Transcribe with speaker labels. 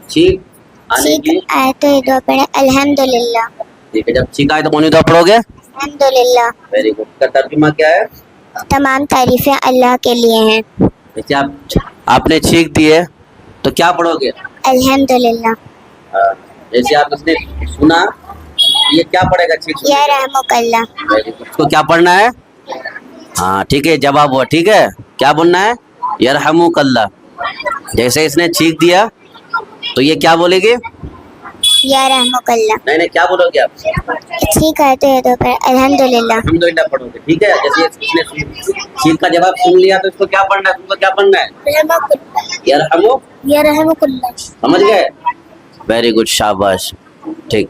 Speaker 1: छींक आने
Speaker 2: चीख
Speaker 1: की,
Speaker 2: आए तो ये दुआ पढ़े अल्हम्दुलिल्लाह।
Speaker 1: ठीक है। जब छींक आए तो कौन सी दुआ पढ़ोगे?
Speaker 2: अल्हम्दुलिल्लाह।
Speaker 1: Very good. इसका तर्जुमा क्या है?
Speaker 2: तमाम तारीफें अल्लाह के लिए हैं।
Speaker 1: जैसे आपने छींक दिए तो क्या पढ़ोगे?
Speaker 2: अल्हम्दुलिल्लाह।
Speaker 1: जैसे आप इसने सुना, ये क्या पढ़ेगा? छींक
Speaker 2: या
Speaker 1: सुनेगा।
Speaker 2: रहमुकल्लाह।
Speaker 1: Very good. इसको क्या पढ़ना है? हाँ ठीक है, जवाब हुआ। ठीक है, क्या बोलना है? यरहमुकल्लाह। जैसे इसने छींक दिया तो ये क्या बोलेगी?
Speaker 2: या रहमुकल्लाह।
Speaker 1: नहीं नहीं, क्या बोलोगे आप?
Speaker 2: चीख आए तो ये दुआ पढ़े अल्हम्दुलिल्लाह।
Speaker 1: अल्हम्दुलिल्लाह पढ़ोगे। ठीक है, जैसे इसने छींक का जवाब सुन लिया तो इसको क्या पढ़ना है? तुमको क्या पढ़ना है? यरहमु।
Speaker 2: या रहमुकल्लाह।
Speaker 1: समझ गए? वेरी गुड, शाबाश। ठीक।